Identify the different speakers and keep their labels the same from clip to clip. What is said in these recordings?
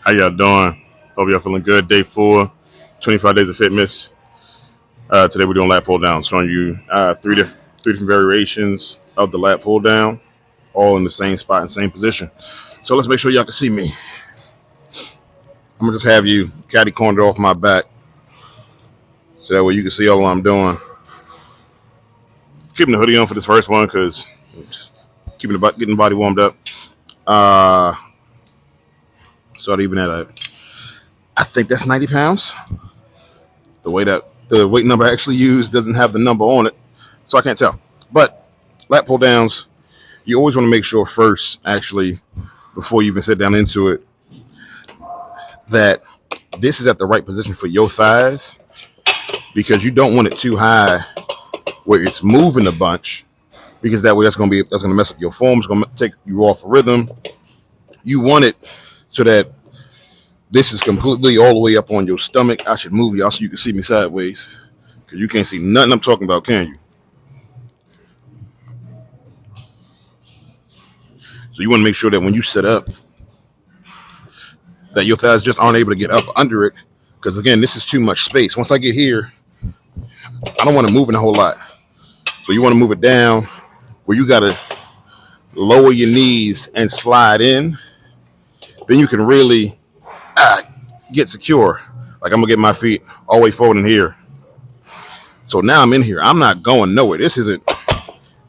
Speaker 1: How y'all doing? Hope y'all feeling good. Day 4, 25 days of Fitmas. Today we're doing lat pull down, showing you three different variations of the lat pull down, all in the same spot and same position. So let's make sure y'all can see me. I'm gonna just have you catty cornered off my back, so that way you can see all I'm doing. Keeping the hoodie on for this first one because getting the body warmed up. Start even at I think that's 90 pounds. The way that the weight number I actually used doesn't have the number on it, so I can't tell. But lat pull downs, you always want to make sure first, actually, before you even sit down into it, that this is at the right position for your thighs, because you don't want it too high where it's moving a bunch, because that way that's gonna mess up your form. It's gonna take you off rhythm. You want it so that this is completely all the way up on your stomach. I should move y'all so you can see me sideways, because you can't see nothing I'm talking about, can you? So you want to make sure that when you sit up, that your thighs just aren't able to get up under it, because again, this is too much space. Once I get here, I don't want to move in a whole lot. So you want to move it down where you got to lower your knees and slide in. Then you can really get secure. Like I'm gonna get my feet all the way forward in here. So now I'm in here. I'm not going nowhere. It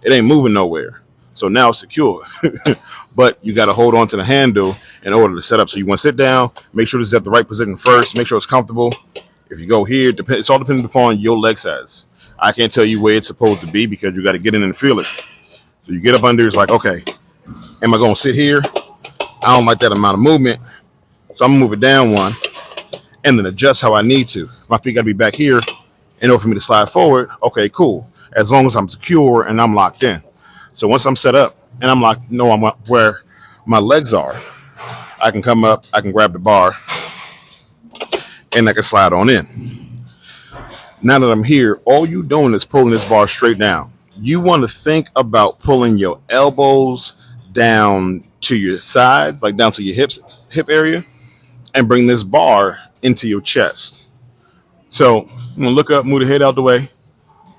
Speaker 1: ain't moving nowhere. So now it's secure. But you got to hold on to the handle in order to set up. So you want to sit down, make sure it's at the right position first, make sure it's comfortable. If you go here, it's all dependent upon your leg size. I can't tell you where it's supposed to be because you got to get in and feel it. So you get up under, it's like, okay, am I going to sit here? I don't like that amount of movement. So I'm going to move it down one and then adjust how I need to. My feet got to be back here in order for me to slide forward. Okay, cool. As long as I'm secure and I'm locked in. So once I'm set up and I'm locked, I'm where my legs are, I can come up, I can grab the bar, and I can slide on in. Now that I'm here, all you doing is pulling this bar straight down. You want to think about pulling your elbows down to your sides, like down to your hip area, and bring this bar into your chest. So I'm gonna look up, move the head out the way,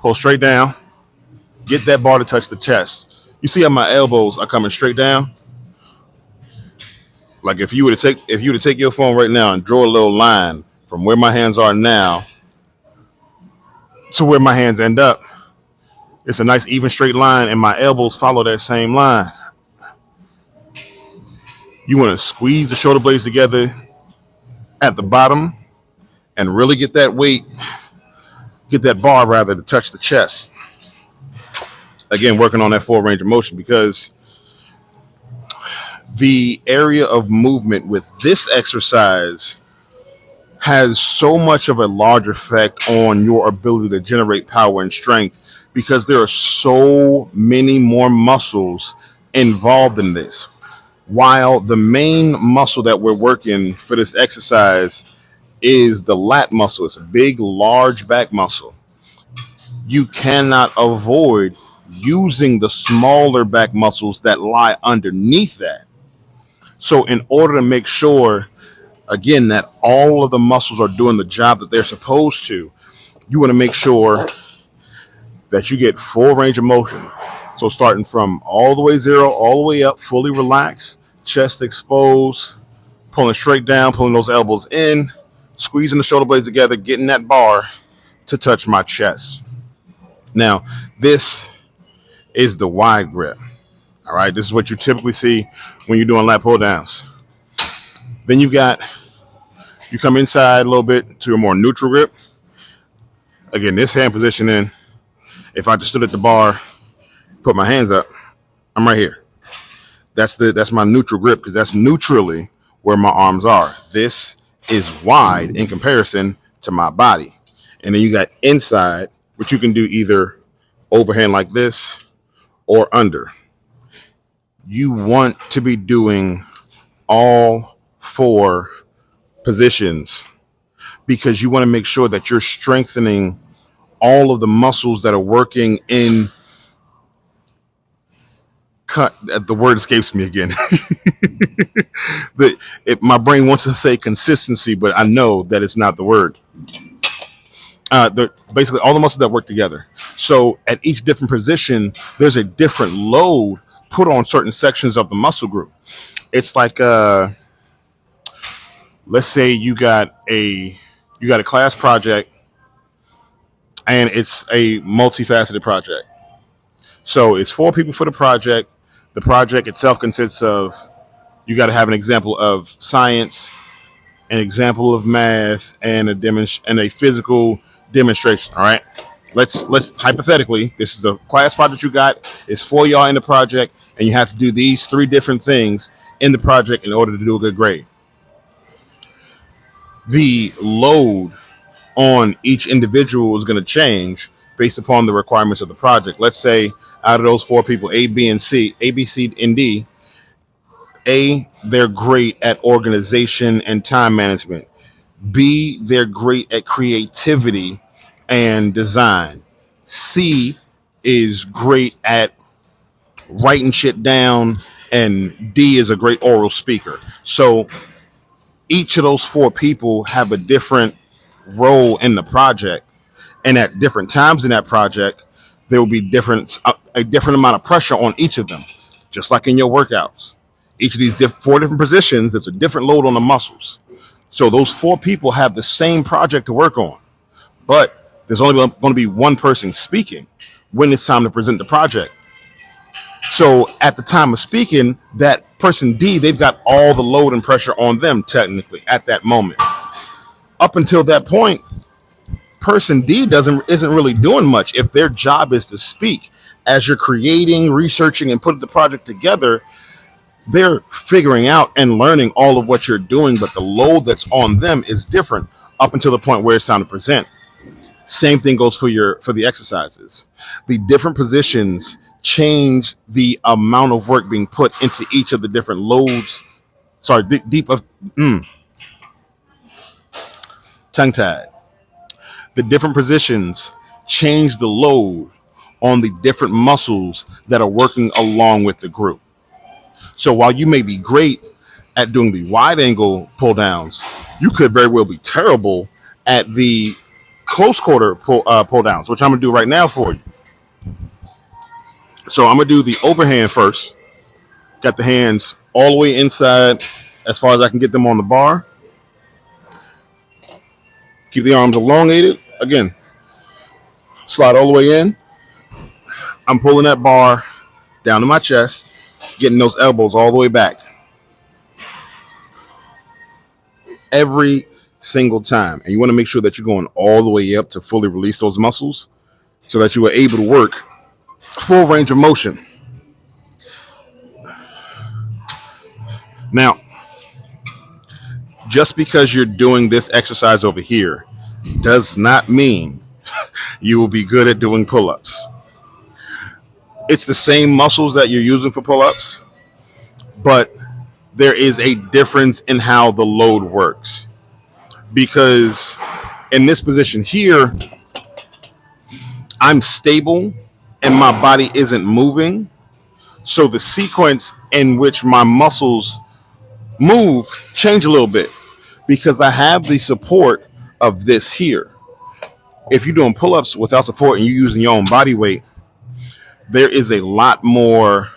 Speaker 1: pull straight down, get that bar to touch the chest. You see how my elbows are coming straight down? Like if you were to take your phone right now and draw a little line from where my hands are now to where my hands end up, it's a nice even straight line, and my elbows follow that same line. You want to squeeze the shoulder blades together at the bottom and really get that bar rather to touch the chest. Again, working on that full range of motion, because the area of movement with this exercise has so much of a large effect on your ability to generate power and strength, because there are so many more muscles involved in this. While the main muscle that we're working for this exercise is the lat muscle, it's a big, large back muscle. You cannot avoid using the smaller back muscles that lie underneath that. So in order to make sure, again, that all of the muscles are doing the job that they're supposed to, you want to make sure that you get full range of motion. So starting from all the way zero, all the way up, fully relaxed, chest exposed, pulling straight down, pulling those elbows in, squeezing the shoulder blades together, getting that bar to touch my chest. Now, this is the wide grip. All right, this is what you typically see when you're doing lat pull downs. Then you come inside a little bit to a more neutral grip. Again, this hand positioning, if I just stood at the bar, put my hands up, I'm right here. That's my neutral grip, because that's neutrally where my arms are. This is wide in comparison to my body. And then you got inside, which you can do either overhand like this or under. You want to be doing all 4 positions, because you want to make sure that you're strengthening all of the muscles that are working in The word escapes me again. My brain wants to say consistency, but I know that it's not the word. Basically all the muscles that work together. So at each different position, there's a different load put on certain sections of the muscle group. It's like let's say you got a class project and it's a multifaceted project. So it's four people for the project. The project itself consists of, you got to have an example of science, an example of math, and a physical demonstration. All right. Let's hypothetically, this is the class project you got. It's for y'all in the project, and you have to do these three different things in the project in order to do a good grade. The load on each individual is going to change based upon the requirements of the project. Let's say out of those four people, A, B, and C, A, B, C, and D, A, they're great at organization and time management. B, they're great at creativity and design. C is great at writing shit down, and D is a great oral speaker. So each of those four people have a different role in the project, and at different times in that project, there will be a different amount of pressure on each of them, just like in your workouts. Each of these four different positions, there's a different load on the muscles. So those four people have the same project to work on, but there's only going to be one person speaking when it's time to present the project. So at the time of speaking, that person D, they've got all the load and pressure on them technically at that moment. Up until that point, person D isn't really doing much. If their job is to speak, as you're creating, researching, and putting the project together, they're figuring out and learning all of what you're doing, but the load that's on them is different up until the point where it's time to present. Same thing goes for the exercises. The different positions change the amount of work being put into each of the different loads. Sorry, tongue tied. The different positions change the load on the different muscles that are working along with the group. So while you may be great at doing the wide angle pull downs, you could very well be terrible at the close quarter pull downs, which I'm going to do right now for you. So I'm going to do the overhand first. Got the hands all the way inside as far as I can get them on the bar. Keep the arms elongated. Again, slide all the way in. I'm pulling that bar down to my chest, getting those elbows all the way back. Every single time. And you want to make sure that you're going all the way up to fully release those muscles so that you are able to work full range of motion. Now, just because you're doing this exercise over here does not mean you will be good at doing pull-ups. It's the same muscles that you're using for pull-ups, but there is a difference in how the load works. Because in this position here, I'm stable and my body isn't moving. So the sequence in which my muscles move change a little bit because I have the support of this here. If you're doing pull-ups without support and you're using your own body weight, there is a lot more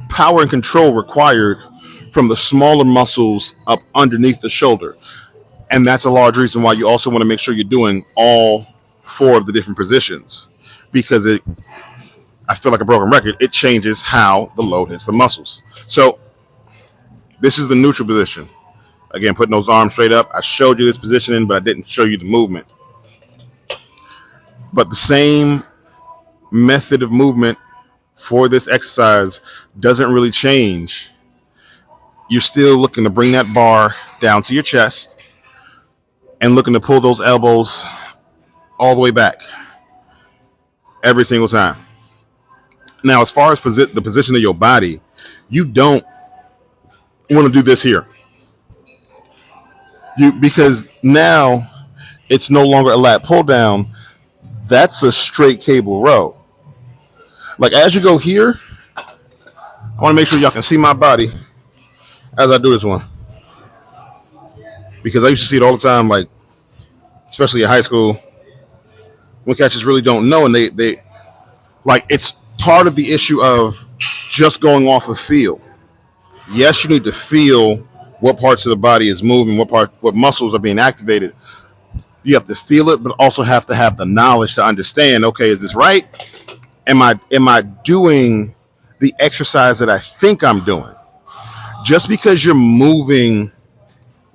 Speaker 1: power and control required from the smaller muscles up underneath the shoulder. And that's a large reason why you also want to make sure you're doing all four of the different positions, because I feel like a broken record, it changes how the load hits the muscles. So this is the neutral position. Again, putting those arms straight up. I showed you this positioning, but I didn't show you the movement. But the same method of movement for this exercise doesn't really change. You're still looking to bring that bar down to your chest and looking to pull those elbows all the way back every single time. Now, as far as the position of your body, you don't want to do this here. Because now it's no longer a lat pull down. That's a straight cable row. Like as you go here, I want to make sure y'all can see my body as I do this one, because I used to see it all the time, like especially in high school when catchers really don't know, and they like it's part of the issue of just going off of feel. Yes, you need to feel what parts of the body is moving, what muscles are being activated. You have to feel it, but also have to have the knowledge to understand. Okay, is this right? Am I doing the exercise that I think I'm doing? Just because you're moving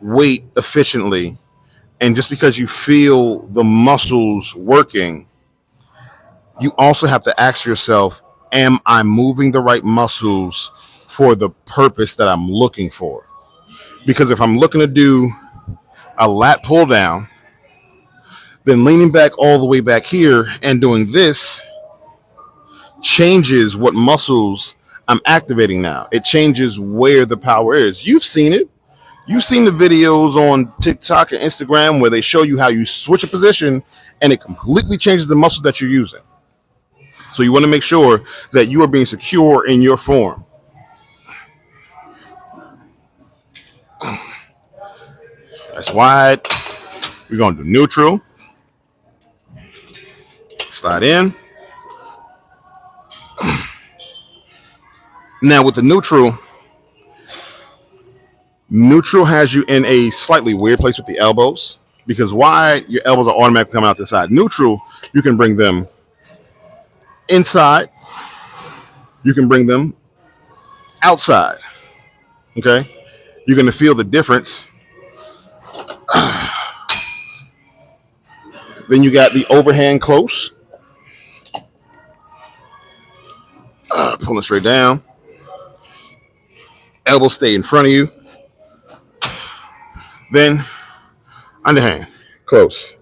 Speaker 1: weight efficiently, and just because you feel the muscles working, you also have to ask yourself, am I moving the right muscles for the purpose that I'm looking for? Because if I'm looking to do a lat pull down, then leaning back all the way back here and doing this changes what muscles I'm activating now. It changes where the power is. You've seen it. You've seen the videos on TikTok and Instagram where they show you how you switch a position and it completely changes the muscle that you're using. So you want to make sure that you are being secure in your form. That's wide. We're going to do neutral. Slide in. Now with the neutral has you in a slightly weird place with the elbows, because wide, your elbows are automatically coming out to the side. Neutral, you can bring them inside. You can bring them outside. Okay? You're going to feel the difference. Then you got the overhand close. Pulling straight down. Elbows stay in front of you. Then underhand close.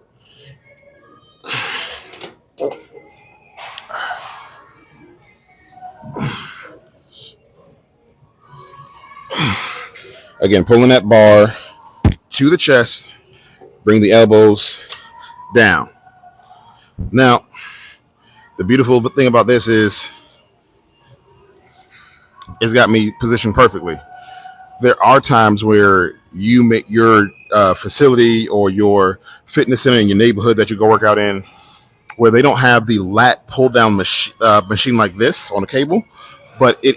Speaker 1: Again, pulling that bar to the chest. Bring the elbows down. Now, the beautiful thing about this is it's got me positioned perfectly. There are times where you make your facility or your fitness center in your neighborhood that you go work out in, where they don't have the lat pull down machine like this on a cable, but they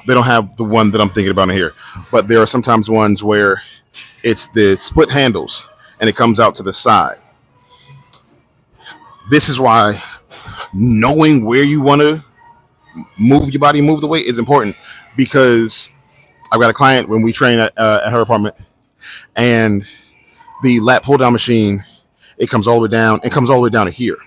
Speaker 1: don't have the one that I'm thinking about in here. But there are sometimes ones where it's the split handles and it comes out to the side. This is why knowing where you want to move your body, move the weight is important, because I've got a client when we train at her apartment, and the lat pull down machine, it comes all the way down and comes all the way down to here,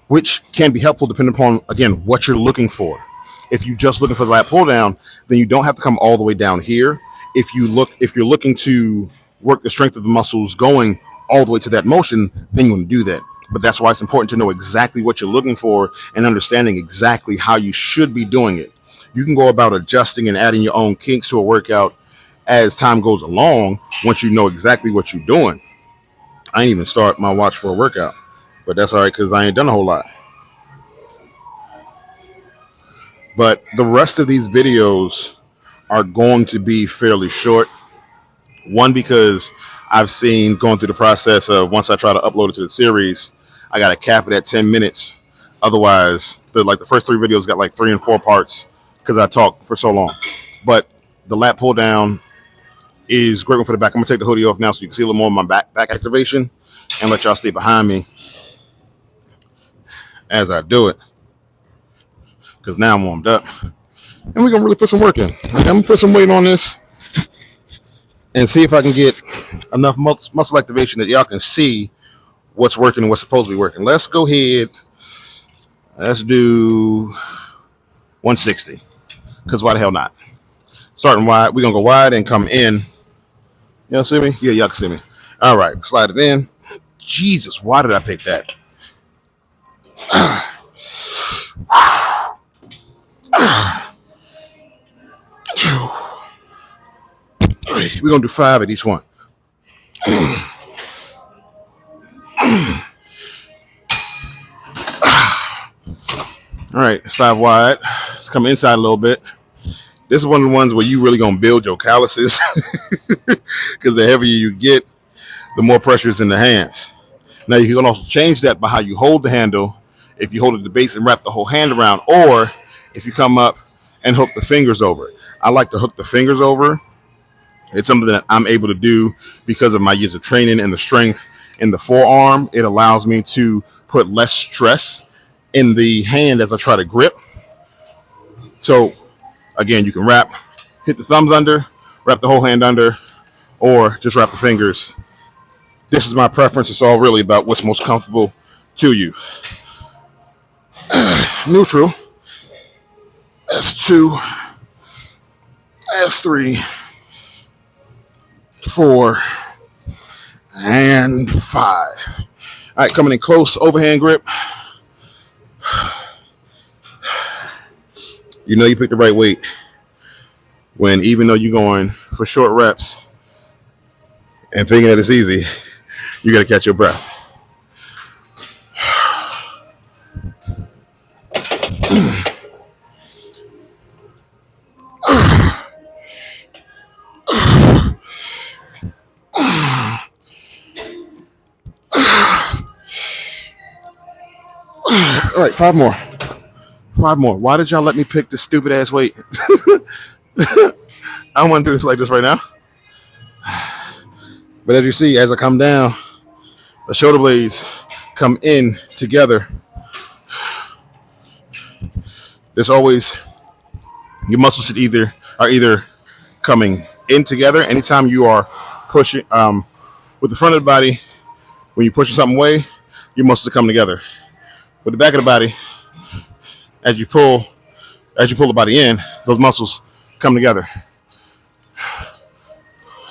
Speaker 1: which can be helpful depending upon, again, what you're looking for. If you're just looking for the lat pull down, then you don't have to come all the way down here. If you're looking to work the strength of the muscles going all the way to that motion, then you want to do that. But that's why it's important to know exactly what you're looking for and understanding exactly how you should be doing it. You can go about adjusting and adding your own kinks to a workout as time goes along once you know exactly what you're doing. I ain't even start my watch for a workout, but that's all right because I ain't done a whole lot. But the rest of these videos are going to be fairly short. One, because I've seen going through the process of once I try to upload it to the series, I got to cap it at 10 minutes. Otherwise, the first 3 videos got like 3 and 4 parts because I talk for so long. But the lat pull down is great one for the back. I'm going to take the hoodie off now so you can see a little more of my back activation and let y'all stay behind me as I do it, because now I'm warmed up. And we're going to really put some work in. I'm going to put some weight on this and see if I can get enough muscle activation that y'all can see what's working and what's supposed to be working. Let's go ahead. Let's do 160. Because why the hell not? Starting wide. We're going to go wide and come in. Y'all see me? Yeah, y'all can see me. All right. Slide it in. Jesus, why did I pick that? We're going to do 5 at each one. All right, it's 5 wide. Let's come inside a little bit. This is one of the ones where you really gonna build your calluses because the heavier you get, the more pressure is in the hands. Now you can also change that by how you hold the handle. If you hold it at the base and wrap the whole hand around, or if you come up and hook the fingers over it. I like to hook the fingers over. It's something that I'm able to do because of my years of training and the strength in the forearm. It allows me to put less stress in the hand as I try to grip. So again, you can hit the thumbs under, wrap the whole hand under, or just wrap the fingers. This is my preference. It's all really about what's most comfortable to you. Neutral. S2. S3. 4. And 5. All right, coming in close, overhand grip. You know you picked the right weight when, even though you're going for short reps and thinking that it's easy, you got to catch your breath. All right, 5 more. 5 more. Why did y'all let me pick this stupid ass weight? I want to do this like this right now. But as you see, as I come down, the shoulder blades come in together. There's always, your muscles are either coming in together. Anytime you are pushing with the front of the body, when you're pushing something away, your muscles are coming together. With the back of the body, as you pull the body in, those muscles come together.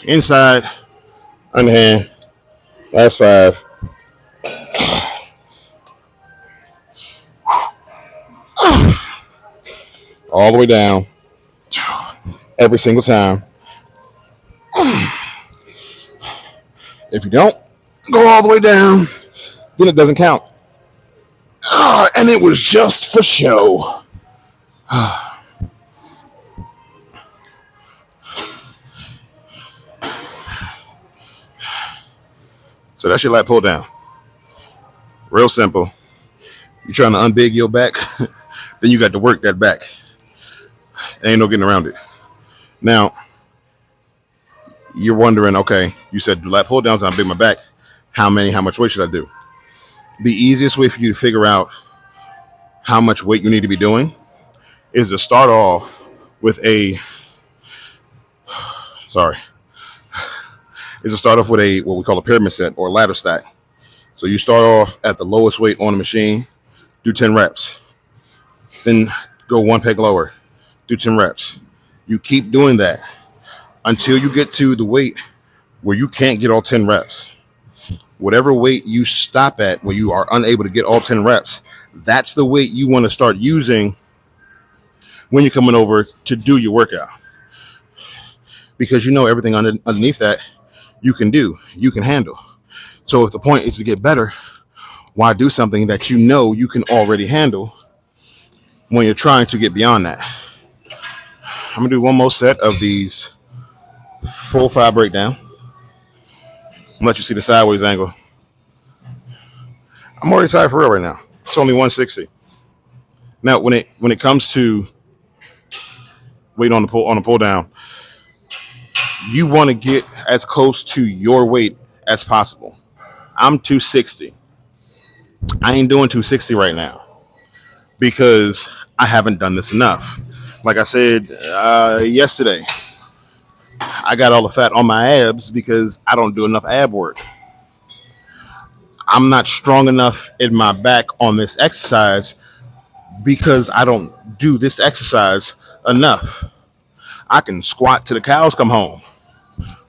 Speaker 1: Inside, underhand, last 5. All the way down, every single time. If you don't go all the way down, then it doesn't count. And it was just for show. So that's your lat pull down. Real simple. You're trying to unbig your back, then you got to work that back. Ain't no getting around it. Now, you're wondering, okay, you said do lat pull downs, I unbig my back. How much weight should I do? The easiest way for you to figure out how much weight you need to be doing is to start off with what we call a pyramid set or ladder stack. So you start off at the lowest weight on the machine, do 10 reps. Then go 1 peg lower, do 10 reps. You keep doing that until you get to the weight where you can't get all 10 reps. Whatever weight you stop at when you are unable to get all 10 reps, that's the weight you want to start using when you're coming over to do your workout. Because you know everything underneath that you can do, you can handle. So if the point is to get better, why do something that you know you can already handle when you're trying to get beyond that? I'm going to do one more set of these full 5 breakdown. I'm let you see the sideways angle. I'm already tired for real right now. It's only 160. Now, when it comes to weight on the pull down, you want to get as close to your weight as possible. I'm 260. I ain't doing 260 right now because I haven't done this enough. Like I said yesterday, I got all the fat on my abs because I don't do enough ab work. I'm not strong enough in my back on this exercise because I don't do this exercise enough. I can squat till the cows come home.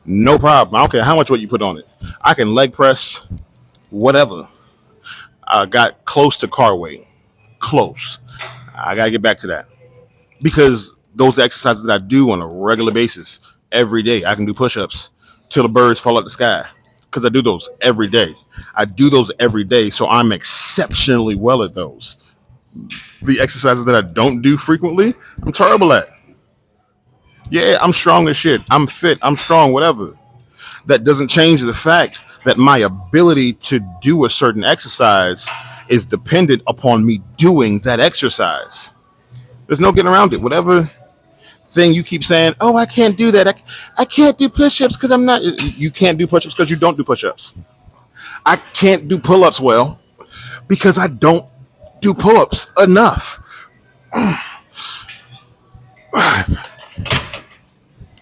Speaker 1: No problem. I don't care how much weight you put on it. I can leg press, whatever. I got close to car weight. Close. I got to get back to that. Because those exercises that I do on a regular basis, every day, I can do push-ups till the birds fall out the sky. Because I do those every day. I do those every day, so I'm exceptionally well at those. The exercises that I don't do frequently, I'm terrible at. Yeah, I'm strong as shit. I'm fit. I'm strong, whatever. That doesn't change the fact that my ability to do a certain exercise is dependent upon me doing that exercise. There's no getting around it. Whatever thing you keep saying, oh, I can't do that. I can't do push-ups because I'm not. You can't do push-ups because you don't do push-ups. I can't do pull-ups well because I don't do pull-ups enough.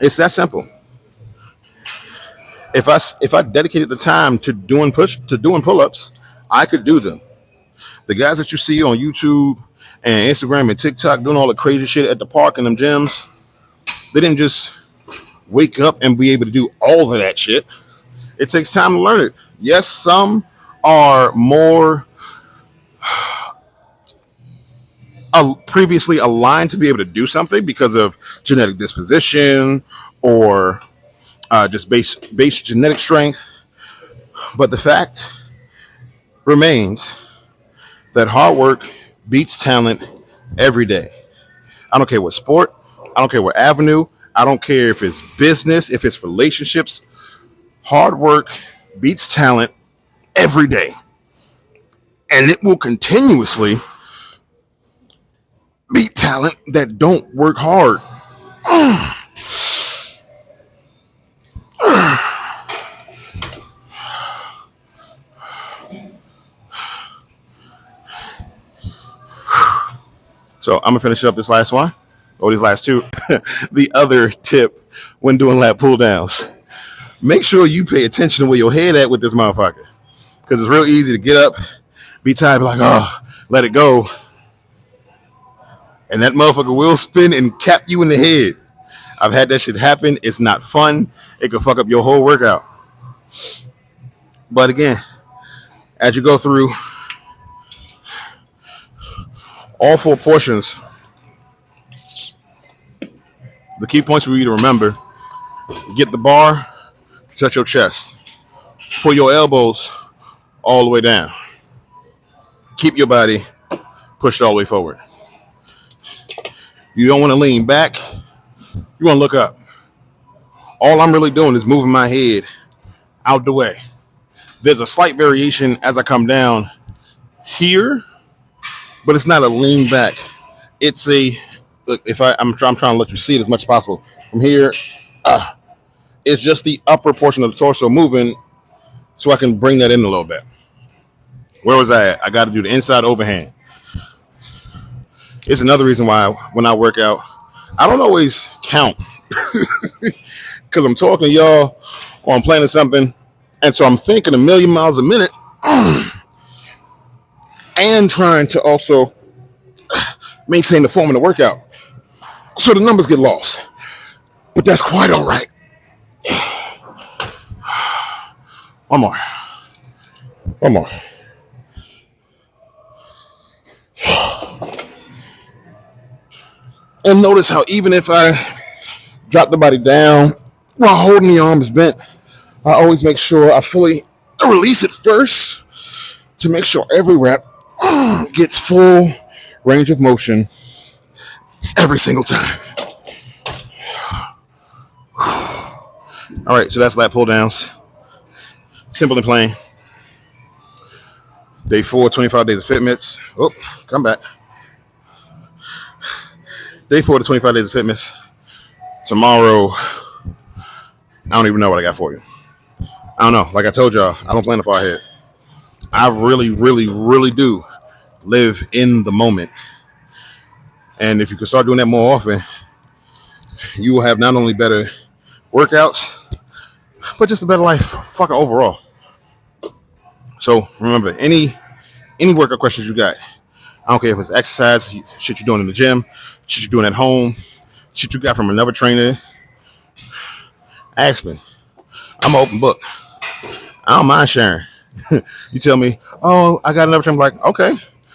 Speaker 1: It's that simple. If I dedicated the time to doing pull-ups, I could do them. The guys that you see on YouTube and Instagram and TikTok doing all the crazy shit at the park and them gyms, they didn't just wake up and be able to do all of that shit. It takes time to learn it. Yes, some are more previously aligned to be able to do something because of genetic disposition or just base genetic strength. But the fact remains that hard work beats talent every day. I don't care what sport, I don't care what avenue, I don't care if it's business, if it's relationships. Hard work beats talent every day. And it will continuously beat talent that don't work hard. So I'm gonna finish up this last one, or these last two. The other tip when doing lat pull downs: make sure you pay attention to where your head at with this motherfucker, because it's real easy to get up, be tired, be like, oh, let it go, and that motherfucker will spin and cap you in the head. I've had that shit happen. It's not fun. It could fuck up your whole workout. But again, as you go through all four portions, the key points for you to remember: get the bar, touch your chest, pull your elbows all the way down, keep your body pushed all the way forward. You don't want to lean back, you want to look up. All I'm really doing is moving my head out the way. There's a slight variation as I come down here, but it's not a lean back. It's a look. I'm trying to let you see it as much as possible from here. It's just the upper portion of the torso moving, so I can bring that in a little bit. Where was I at? I got to do the inside overhand. It's another reason why when I work out, I don't always count because I'm talking to y'all or I'm planning something, and so I'm thinking a million miles a minute and trying to also maintain the form of the workout, so the numbers get lost. But that's quite all right. One more. One more. And notice how even if I drop the body down while holding the arms bent, I always make sure I fully release it first to make sure every rep gets full range of motion every single time. All right, so that's lat pull downs. Simple and plain. Day 4, 25 days of Fitmas. Oh, come back. Day 4 to 25 days of Fitmas. Tomorrow, I don't even know what I got for you. I don't know. Like I told y'all, I don't plan far ahead. I really, really, really do live in the moment. And if you can start doing that more often, you will have not only better workouts, but just a better life fucking overall. So remember, any workout questions you got, I don't care if it's exercise, shit you're doing in the gym, shit you're doing at home, shit you got from another trainer, ask me. I'm an open book. I don't mind sharing. You tell me, oh, I got another trainer. I'm like, okay,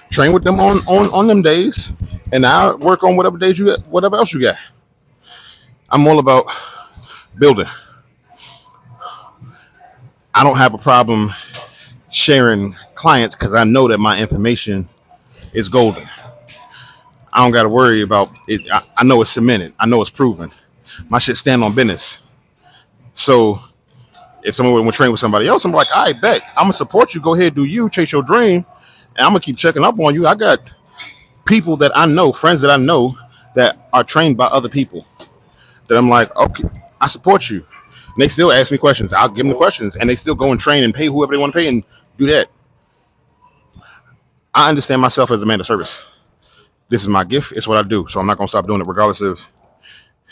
Speaker 1: train with them on them days, and I'll work on whatever days you got, whatever else you got. I'm all about building. I don't have a problem sharing clients because I know that my information is golden. I don't got to worry about it. I know it's cemented. I know it's proven. My shit stand on business. So if someone would train with somebody else, I'm like, I bet I'm gonna support you. Go ahead, do you chase your dream, and I'm gonna keep checking up on you. I got people that I know, friends that I know that are trained by other people. That I'm like, okay, I support you. And they still ask me questions. I'll give them the questions, and they still go and train and pay whoever they want to pay and do that. I understand myself as a man of service. This is my gift. It's what I do. So I'm not gonna stop doing it, regardless of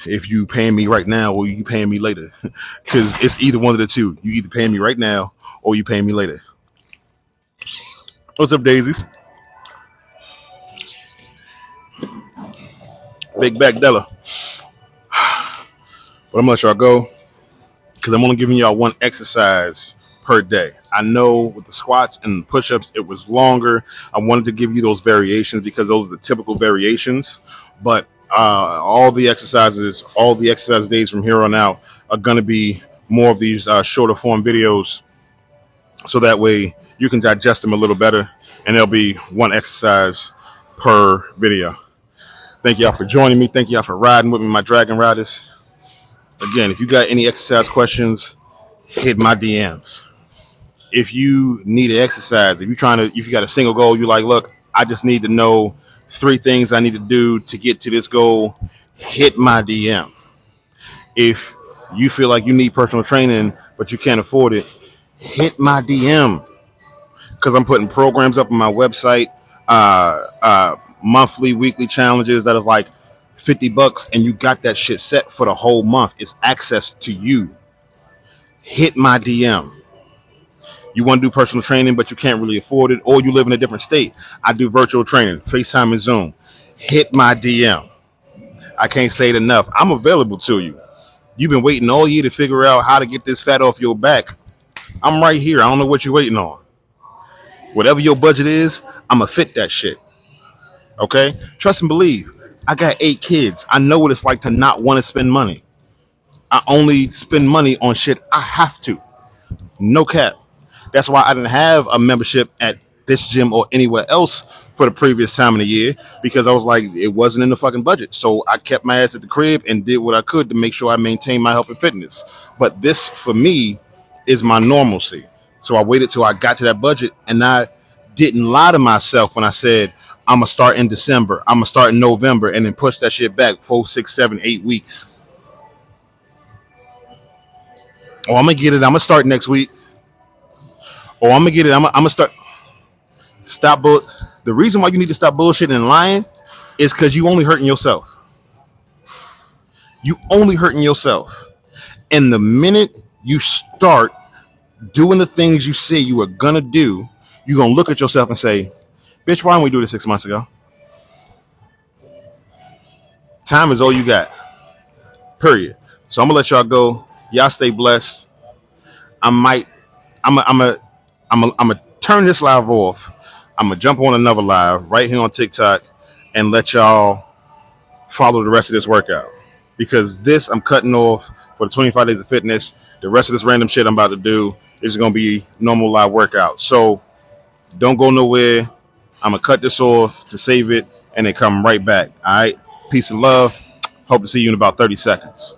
Speaker 1: if you paying me right now or you paying me later, because it's either one of the two. You either paying me right now or you paying me later. What's up, daisies? Big back Della. But I'm gonna let y'all go because I'm only giving y'all one exercise per day. I know with the squats and push-ups it was longer. I wanted to give you those variations because those are the typical variations. But all the exercise days from here on out are gonna be more of these shorter form videos, so that way you can digest them a little better, and there'll be one exercise per video. Thank y'all for joining me. Thank y'all for riding with me, my Dragon Riders. Again, if you got any exercise questions, hit my DMs. If you need an exercise, if you got a single goal, you like, look, I just need to know 3 things I need to do to get to this goal, hit my DM. If you feel like you need personal training, but you can't afford it, hit my DM. Because I'm putting programs up on my website, monthly, weekly challenges that is like $50, and you got that shit set for the whole month. It's access to you. Hit my DM. You want to do personal training, but you can't really afford it, or you live in a different state. I do virtual training, FaceTime and Zoom. Hit my DM. I can't say it enough. I'm available to you. You've been waiting all year to figure out how to get this fat off your back. I'm right here. I don't know what you're waiting on. Whatever your budget is, I'm going to fit that shit. Okay? Trust and believe. I got 8 kids. I know what it's like to not want to spend money. I only spend money on shit I have to. No cap. That's why I didn't have a membership at this gym or anywhere else for the previous time of the year, because I was like, it wasn't in the fucking budget. So I kept my ass at the crib and did what I could to make sure I maintained my health and fitness. But this, for me, is my normalcy. So I waited till I got to that budget, and I didn't lie to myself when I said, I'm going to start in December, I'm going to start in November, and then push that shit back 4, 6, 7, 8 weeks. Oh, I'm going to get it. I'm going to start next week. Oh, I'm going to get it. I'm going to start. Stop bull. The reason why you need to stop bullshitting and lying is because you only hurting yourself. You only hurting yourself. And the minute you start doing the things you say you are going to do, you're going to look at yourself and say, bitch, why didn't we do this 6 months ago? Time is all you got. Period. So I'm going to let y'all go. Y'all stay blessed. I'm gonna turn this live off. I'm gonna jump on another live right here on TikTok and let y'all follow the rest of this workout, because this I'm cutting off for the 25 days of fitness. The rest of this random shit I'm about to do is gonna be normal live workout. So don't go nowhere. I'm gonna cut this off to save it and then come right back. All right. Peace and love. Hope to see you in about 30 seconds.